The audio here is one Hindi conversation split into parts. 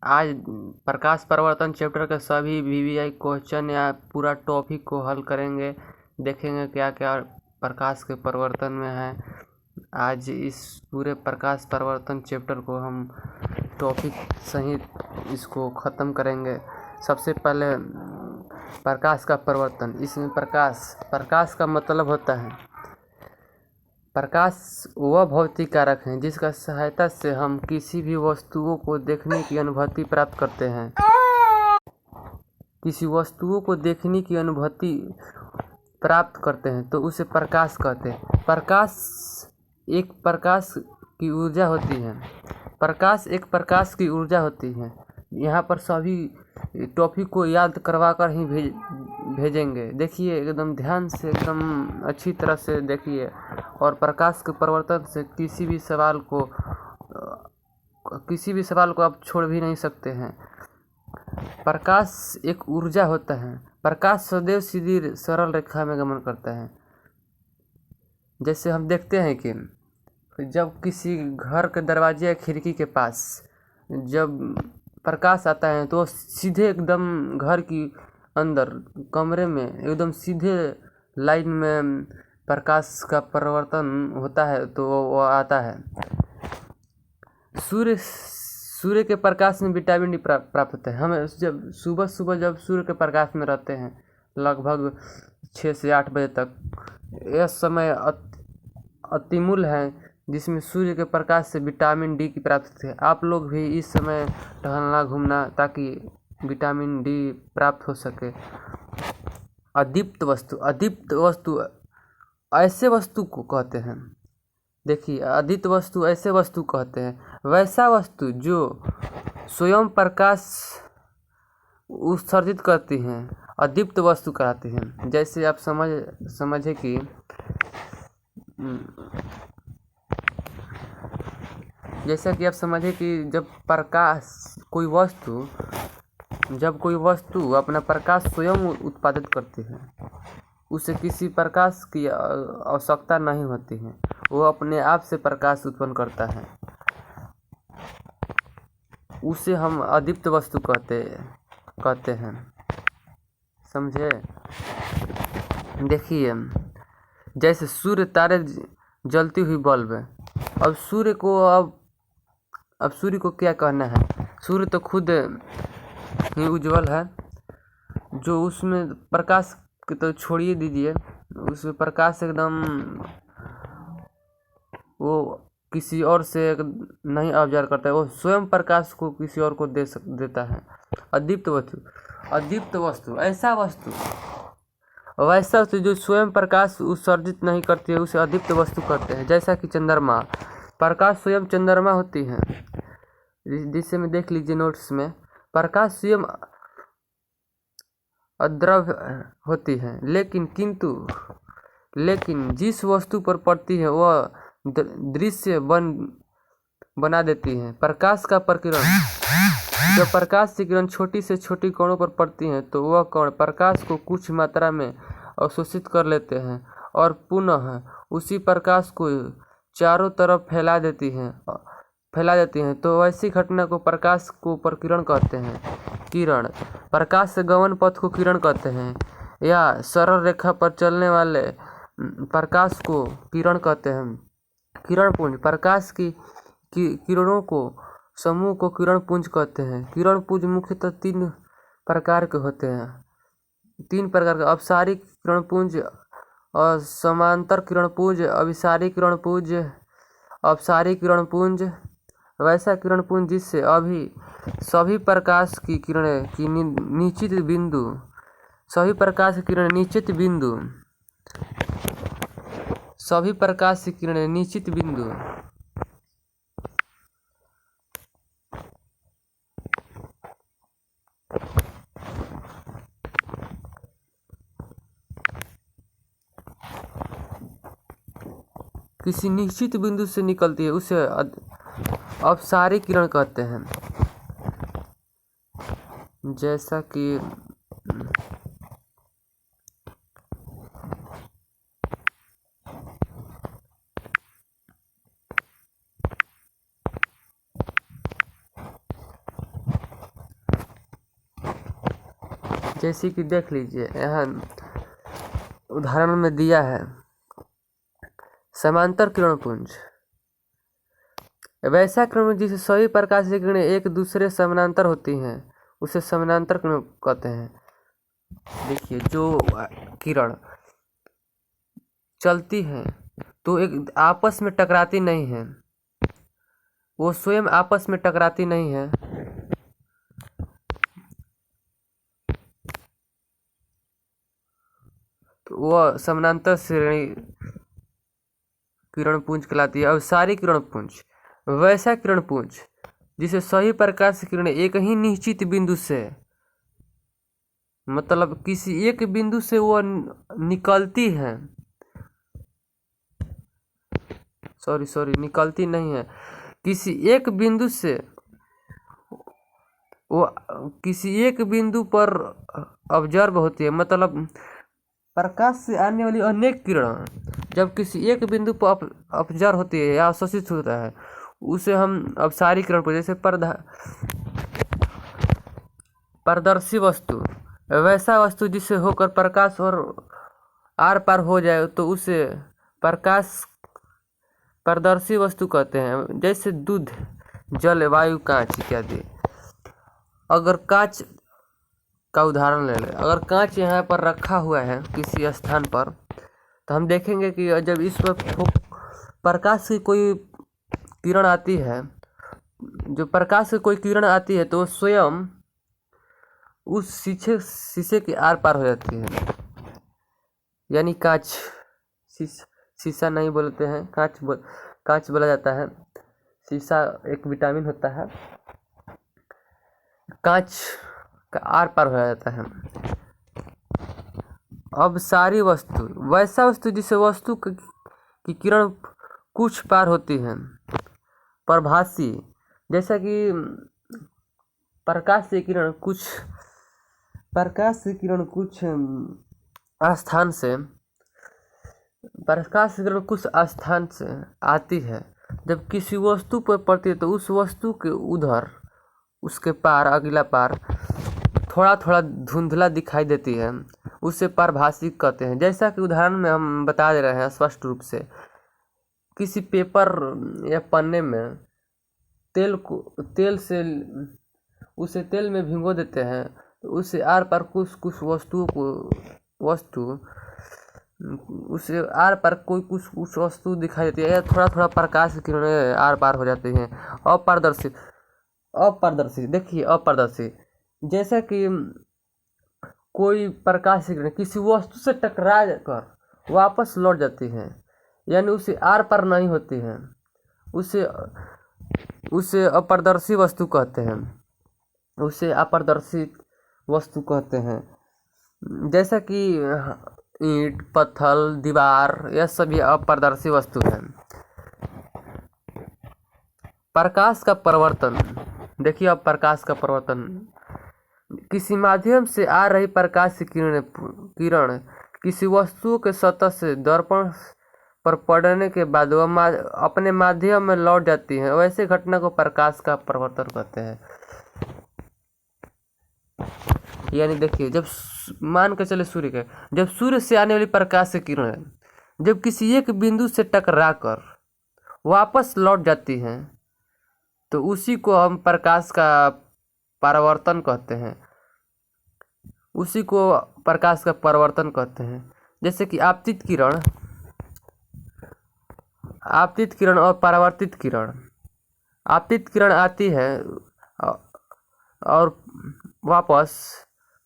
आज प्रकाश परिवर्तन चैप्टर के सभी वीवीआई क्वेश्चन या पूरा टॉपिक को हल करेंगे, देखेंगे क्या क्या प्रकाश के परिवर्तन में है। आज इस पूरे प्रकाश परिवर्तन चैप्टर को हम टॉपिक सहित इसको ख़त्म करेंगे। सबसे पहले प्रकाश का परिवर्तन। इसमें प्रकाश का मतलब होता है, प्रकाश वह भौतिक कारक है जिसका सहायता से हम किसी भी वस्तुओं को देखने की अनुभूति प्राप्त करते हैं। किसी वस्तुओं को देखने की अनुभूति प्राप्त करते हैं तो उसे प्रकाश कहते हैं। प्रकाश एक प्रकाश की ऊर्जा होती है। प्रकाश एक प्रकाश की ऊर्जा होती है। यहाँ पर सभी टॉपिक को याद करवा कर ही भेजेंगे। देखिए, एकदम ध्यान से, एकदम अच्छी तरह से देखिए। और प्रकाश के परिवर्तन से किसी भी सवाल को आप छोड़ भी नहीं सकते हैं। प्रकाश एक ऊर्जा होता है। प्रकाश सदैव सीधी सरल रेखा में गमन करता है। जैसे हम देखते हैं कि जब किसी घर के दरवाजे या खिड़की के पास जब प्रकाश आता है तो सीधे एकदम घर की अंदर कमरे में एकदम सीधे लाइन में प्रकाश का परिवर्तन होता है तो वो आता है। सूर्य के प्रकाश में विटामिन डी प्राप्त होता है। हमें जब सुबह जब सूर्य के प्रकाश में रहते हैं लगभग 6 से 8 बजे तक, यह समय अतिमूल्य है जिसमें सूर्य के प्रकाश से विटामिन डी की प्राप्ति है। आप लोग भी इस समय टहलना घूमना ताकि विटामिन डी प्राप्त हो सके। अदीप्त वस्तु ऐसे वस्तु को कहते हैं। देखिए, अदीप्त वस्तु ऐसे वस्तु कहते हैं वैसा वस्तु जो स्वयं प्रकाश उत्सर्जित करती हैं, अदीप्त वस्तु कहते हैं। जैसे आप समझे कि जब कोई वस्तु अपना प्रकाश स्वयं उत्पादित करती है, उसे किसी प्रकाश की आवश्यकता नहीं होती है, वो अपने आप से प्रकाश उत्पन्न करता है, उसे हम अदीप्त वस्तु कहते हैं। समझे? देखिए, जैसे सूर्य तारे जलती हुई बल्ब है। अब सूर्य को क्या कहना है? सूर्य तो खुद ही उज्जवल है। जो उसमें प्रकाश तो छोड़िए दीजिए, उसमें प्रकाश एकदम वो किसी और से नहीं ऑब्जर्व करता है, वो स्वयं प्रकाश को किसी और को देता है। अदीप्त वस्तु वैसा वस्तु जो स्वयं प्रकाश उत्सर्जित नहीं करती है, उसे अदीप्त वस्तु कहते हैं। जैसा कि चंद्रमा, प्रकाश स्वयं चंद्रमा होती है। जिससे में देख लीजिए नोट्स में, प्रकाश स्वयं अद्रव्य होती है, लेकिन जिस वस्तु पर पड़ती है वह दृश्य बना देती है। प्रकाश का प्रकीर्णन, जब प्रकाश की किरण छोटी से छोटी कणों पर पड़ती हैं तो वह कण प्रकाश को कुछ मात्रा में अवशोषित कर लेते हैं और पुनः उसी प्रकाश को चारों तरफ फैला देती हैं। तो ऐसी घटना को प्रकाश को प्रकीर्णन कहते हैं। किरण, प्रकाश से गमन पथ को किरण कहते हैं, या सरल रेखा पर चलने वाले प्रकाश को किरण कहते हैं। किरण पुंज, प्रकाश की किरणों को समूह को किरण पुंज कहते हैं। किरण पुंज मुख्यतः 3 प्रकार के होते हैं। 3 प्रकार के: अपसारिक किरण पुंज, और समांतर किरण पुंज, अभिसारी किरण पुंज, अपसारिक किरण पुंज। वैसा किरण पुंज जिससे सभी प्रकाश की किरणें की निश्चित बिंदु किसी निश्चित बिंदु से निकलती है, उसे अपसारी किरण कहते हैं। जैसा कि जैसे कि देख लीजिए यहाँ उदाहरण में दिया है समांतर किरणपुंज वैसा किरण जिसे सभी प्रकाश की किरणें एक दूसरे समानांतर होती हैं उसे समानांतर किरण कहते हैं। देखिए जो किरण चलती है तो एक आपस में टकराती नहीं है, वो स्वयं आपस में टकराती नहीं है, तो वह समानांतर श्रेणी किरणपुंज कहलाती है। अब सारी किरणपुंज वैसा किरणपुंज जिसे सही प्रकाश की किरणें एक ही निश्चित बिंदु से मतलब किसी एक बिंदु से वो निकलती हैं, सॉरी निकलती नहीं है, किसी एक बिंदु से वो किसी एक बिंदु पर ऑब्जर्व होती है। मतलब प्रकाश से आने वाली अनेक किरण जब किसी एक बिंदु पर ऑब्जर्व होती है या अवशोषित होता है उसे हम अब सारी किरण पर जैसे पारदर्शी वस्तु वैसा वस्तु जिसे होकर प्रकाश और आर पार हो जाए तो उसे प्रकाश पारदर्शी वस्तु कहते हैं। जैसे दूध, जल, वायु, कांच इत्यादि। अगर कांच का उदाहरण ले लें, अगर कांच यहाँ पर रखा हुआ है किसी स्थान पर तो हम देखेंगे कि जब इस पर प्रकाश की कोई किरण आती है, जो प्रकाश की कोई किरण आती है तो स्वयं उस शीशे के आर पार हो जाती है। यानी कांच, शीशा नहीं बोलते हैं, कांच बोला जाता है। शीशा एक विटामिन होता है, कांच का आर पार हो जाता है। अब सारी वस्तु वैसा वस्तु जिसे वस्तु की किरण कुछ पार होती है, प्रभासी, जैसा कि प्रकाश की किरण कुछ स्थान स्थान से आती है, जब किसी वस्तु पर पड़ती है तो उस वस्तु के उधर उसके पार अगला पार थोड़ा थोड़ा धुंधला दिखाई देती है, उसे पारभासी कहते हैं। जैसा कि उदाहरण में हम बता दे रहे हैं स्पष्ट रूप से, किसी पेपर या पन्ने में उसे तेल में भिगो देते हैं तो उसे आर पार कुछ उसे आर पार कोई कुछ वस्तु दिखाई देती है या थोड़ा थोड़ा प्रकाश की किरणें आर पार हो जाती हैं। अपारदर्शी देखिए, अपारदर्शी जैसा कि कोई प्रकाश की किरण किसी वस्तु से टकरा कर वापस लौट जाती है, यानी उसे आर पार नहीं होती है, उसे अपारदर्शी वस्तु कहते हैं, उसे अपारदर्शी वस्तु कहते हैं। जैसा कि ईंट, पत्थर, दीवार यह सभी अपारदर्शी वस्तु हैं। प्रकाश का परिवर्तन देखिए, अब प्रकाश का परिवर्तन किसी माध्यम से आ रही प्रकाश की किरण किसी वस्तु के सतह से दर्पण पर पड़ने के बाद वह अपने माध्यम में लौट जाती है, वैसे घटना को प्रकाश का परिवर्तन कहते हैं। यानी देखिए, जब मान के चले जब सूर्य से आने वाली प्रकाश की किरण जब किसी एक बिंदु से टकरा कर वापस लौट जाती हैं तो उसी को हम प्रकाश का परावर्तन कहते हैं, उसी को प्रकाश का परिवर्तन कहते हैं। जैसे कि आपतित किरण और परावर्तित किरण। आपतित किरण आती है और वापस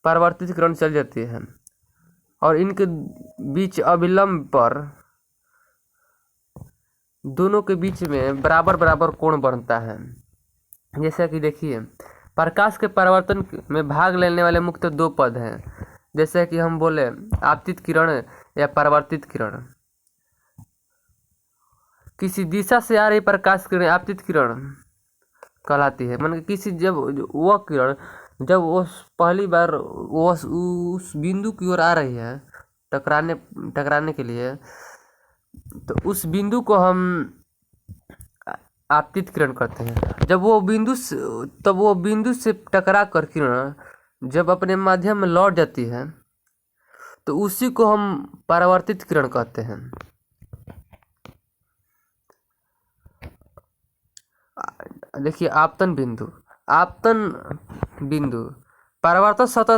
परावर्तित किरण चल जाती है और इनके बीच अविलंब पर दोनों के बीच में बराबर कोण बनता है। जैसा कि देखिए, प्रकाश के परावर्तन में भाग लेने वाले मुख्य दो पद हैं। जैसे कि हम बोले आपतित किरण या परावर्तित किरण। किसी दिशा से आ रही प्रकाश किरण आपतित किरण कहलाती है। मतलब किसी जब वह किरण जब वो पहली बार वो उस बिंदु की ओर आ रही है टकराने के लिए, तो उस बिंदु को हम आपतित किरण कहते हैं। जब वो बिंदु से टकरा कर किरण जब अपने माध्यम में लौट जाती है तो उसी को हम परावर्तित किरण कहते हैं। देखिए आपतन बिंदु परावर्तक सतह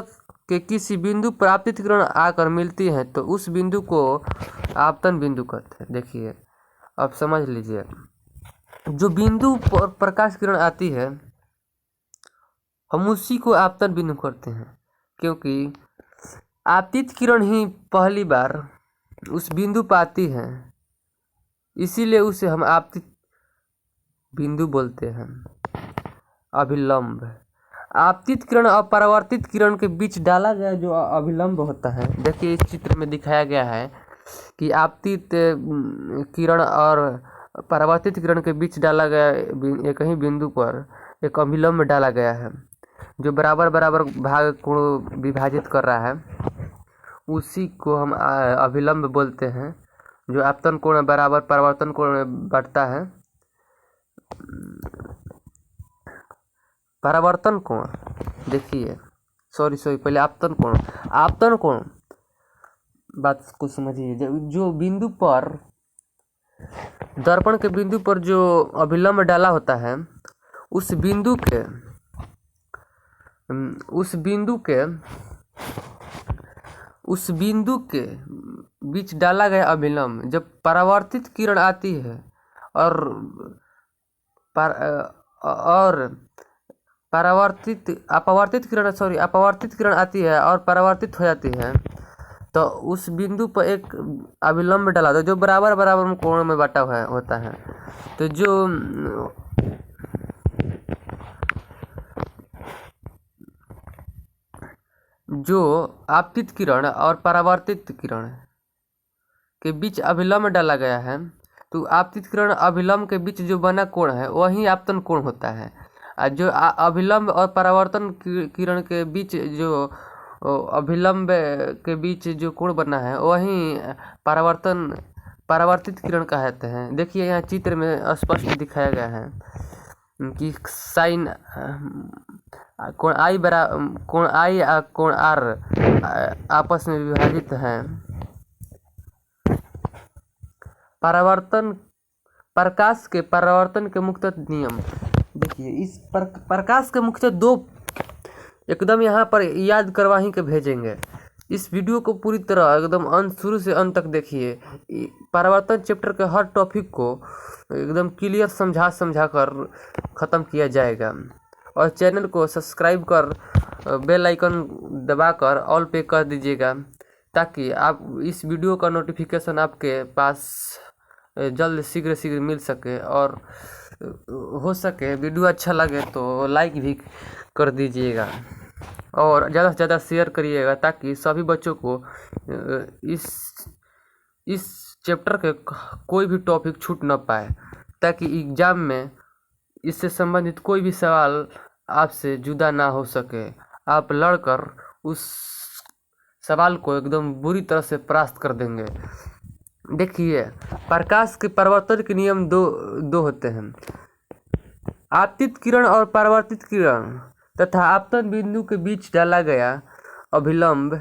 के किसी बिंदु पर आपतित किरण आकर मिलती है तो उस बिंदु को आपतन बिंदु कहते हैं। देखिए अब समझ लीजिए, जो बिंदु पर प्रकाश किरण आती है हम उसी को आपतन बिंदु करते हैं, क्योंकि आपतित किरण ही पहली बार उस बिंदु पर आती है, इसीलिए उसे हम आपतित बिंदु बोलते हैं। अभिलंब आपतित किरण और परावर्तित किरण के बीच डाला गया जो अभिलंब होता है। देखिए इस चित्र में दिखाया गया है कि आपतित किरण और परावर्तित किरण के बीच डाला गया एक ही बिंदु पर एक अभिलंब डाला गया है जो बराबर बराबर भाग को विभाजित कर रहा है। उसी को हम अभिलंब बोलते हैं, जो आपतन कोण बराबर परावर्तन कोण में बढ़ता है। परावर्तन कोण देखिए पहले आपतन कोण बात को समझिए। जो बिंदु पर दर्पण के बिंदु पर जो अभिलंब डाला होता है उस बिंदु के बीच डाला गया अभिलंब जब परावर्तित किरण आती है और अपवर्तित किरण आती है और परावर्तित हो जाती है तो उस बिंदु पर एक अभिलंब डाला था जो बराबर बराबर कोण में बटा हुआ होता है। तो जो आपतित किरण और परावर्तित किरण के बीच अभिलंब डाला गया है तो आपतित किरण अभिलंब के बीच जो बना कोण है वही आपतन कोण होता है। जो अभिलंब और परावर्तन किरण के बीच जो अभिलंब के बीच जो कोण बना है वही परावर्तित किरण कहते हैं। देखिए यहाँ चित्र में स्पष्ट दिखाया गया है कि साइन कोण आई और कोण आर आपस में विभाजित हैं। प्रकाश के परावर्तन के मुख्य नियम देखिए, इस प्रकाश के मुख्य दो एकदम यहाँ पर याद करवाही के भेजेंगे। इस वीडियो को पूरी तरह एकदम शुरू से अंत तक देखिए। परावर्तन चैप्टर के हर टॉपिक को एकदम क्लियर समझा कर ख़त्म किया जाएगा। और चैनल को सब्सक्राइब कर बेल आइकन दबाकर ऑल पे कर दीजिएगा ताकि आप इस वीडियो का नोटिफिकेशन आपके पास जल्द शीघ्र मिल सके। और हो सके वीडियो अच्छा लगे तो लाइक भी कर दीजिएगा और ज़्यादा से ज़्यादा शेयर करिएगा ताकि सभी बच्चों को इस चैप्टर के कोई भी टॉपिक छूट न पाए, ताकि एग्ज़ाम में इससे संबंधित कोई भी सवाल आपसे जुदा ना हो सके। आप लड़कर उस सवाल को एकदम बुरी तरह से परास्त कर देंगे। देखिए प्रकाश के परावर्तन के नियम दो होते हैं। आपतित किरण और परावर्तित किरण तथा आपतन बिंदु के बीच डाला गया अभिलंब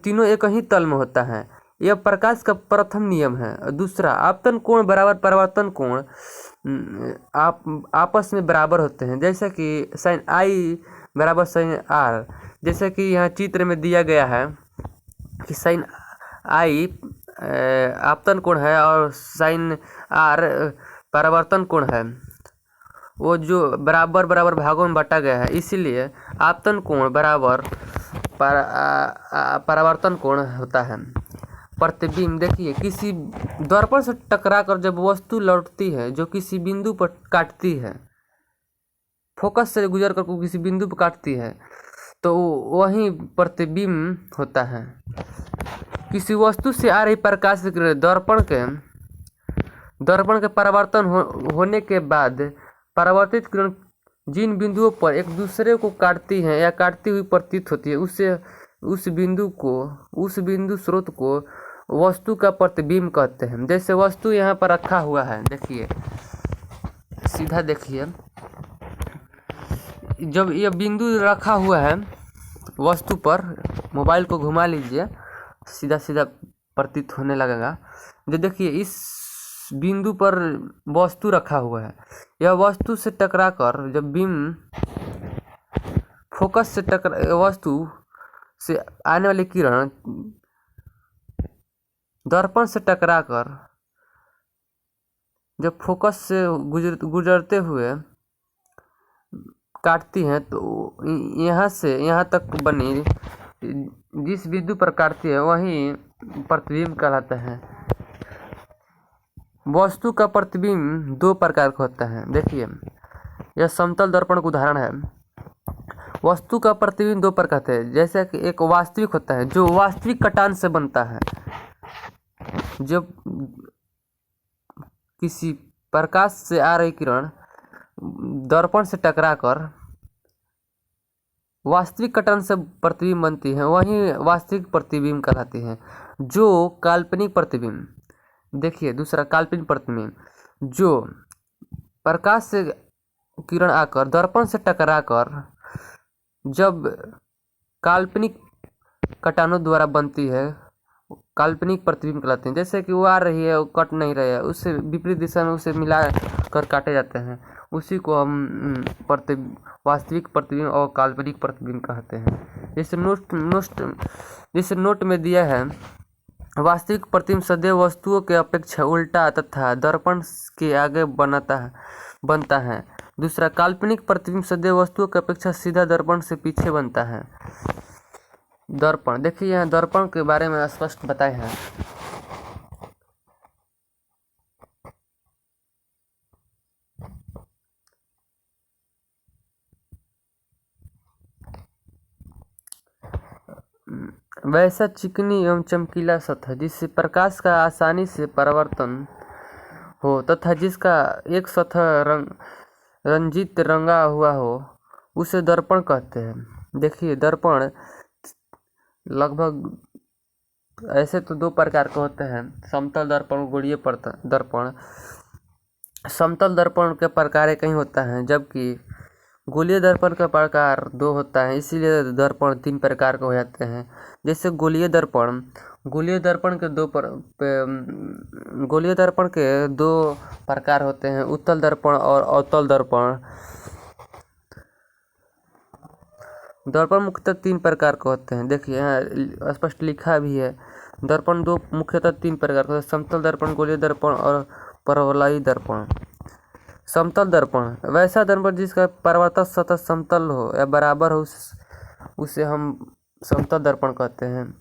तीनों एक ही तल में होता है। यह प्रकाश का प्रथम नियम है। दूसरा, आपतन कोण बराबर परावर्तन कोण आपस में बराबर होते हैं, जैसा कि साइन आई बराबर साइन आर। जैसा कि यहाँ चित्र में दिया गया है कि साइन आई आपतन कोण है और साइन आर परावर्तन कोण है, वो जो बराबर बराबर भागों में बांटा गया है, इसीलिए आपतन कोण बराबर परावर्तन कोण होता है। प्रतिबिंब देखिए, किसी दर्पण से टकराकर जब वस्तु लौटती है जो किसी बिंदु पर काटती है, फोकस से गुजर कर किसी बिंदु पर काटती है तो वही प्रतिबिंब होता है। किसी वस्तु से आ रही प्रकाश की किरण दर्पण के परावर्तन होने के बाद परावर्तित किरण जिन बिंदुओं पर एक दूसरे को काटती हैं या काटती हुई प्रतीत होती है उस बिंदु स्रोत को वस्तु का प्रतिबिंब कहते हैं। जैसे वस्तु यहाँ पर रखा हुआ है, देखिए सीधा देखिए, जब यह बिंदु रखा हुआ है वस्तु पर, मोबाइल को घुमा लीजिए, सीधा सीधा प्रतीत होने लगेगा। जो देखिए इस बिंदु पर वस्तु रखा हुआ है, यह वस्तु से टकराकर जब बीम फोकस से वस्तु से आने वाली किरण दर्पण से टकराकर जब फोकस से गुजरते हुए काटती हैं, तो यहाँ से यहाँ तक बनी जिस बिंदु पर काटती है वही प्रतिबिंब कहलाता है। वस्तु का प्रतिबिंब दो प्रकार का होता है। देखिए यह समतल दर्पण का उदाहरण है। वस्तु का प्रतिबिंब दो प्रकार के हैं, जैसे कि एक वास्तविक होता है जो वास्तविक कटान से बनता है। जब किसी प्रकाश से आ रही किरण दर्पण से टकराकर वास्तविक कटान से प्रतिबिंब बनती है, वही वास्तविक प्रतिबिंब कहलाती है। जो काल्पनिक प्रतिबिंब, देखिए दूसरा काल्पनिक प्रतिबिंब, जो प्रकाश से किरण आकर दर्पण से टकराकर जब काल्पनिक कटानों द्वारा बनती है, काल्पनिक प्रतिबिंब कहलाते हैं। जैसे कि वो आ रही है, वो कट नहीं रही है, उससे विपरीत दिशा में उसे मिला कर काटे जाते हैं, उसी को हम वास्तविक प्रतिबिंब और काल्पनिक प्रतिबिंब कहते हैं। जैसे नोट में दिया है, वास्तविक प्रतिबिंब सदैव वस्तुओं के अपेक्षा उल्टा तथा दर्पण के आगे बनता है। दूसरा काल्पनिक प्रतिबिंब सदैव वस्तुओं की अपेक्षा सीधा दर्पण से पीछे बनता है। दर्पण, देखिए यहाँ दर्पण के बारे में स्पष्ट बताए हैं। वैसा चिकनी एवं चमकीला सतह जिससे प्रकाश का आसानी से परावर्तन हो तथा जिसका एक सतह रंजित रंगा हुआ हो, उसे दर्पण कहते हैं। देखिए दर्पण लगभग ऐसे तो दो प्रकार के होते हैं, समतल दर्पण, गोलीय दर्पण। समतल दर्पण के प्रकार एक ही होता है, जबकि गोलीय दर्पण का प्रकार दो होता है, इसीलिए दर्पण तीन प्रकार के हो जाते हैं। जैसे गोलीय दर्पण के दो प्रकार होते हैं, उत्तल दर्पण और अवतल दर्पण। दर्पण मुख्यतः तीन प्रकार के होते हैं। देखिए यहाँ स्पष्ट लिखा भी है, दर्पण दो मुख्यतः तीन प्रकार के, समतल दर्पण, गोलीय दर्पण और परवलयी दर्पण। समतल दर्पण वैसा दर्पण जिसका परावर्तक सतह समतल हो या बराबर हो, उसे हम समतल दर्पण कहते हैं।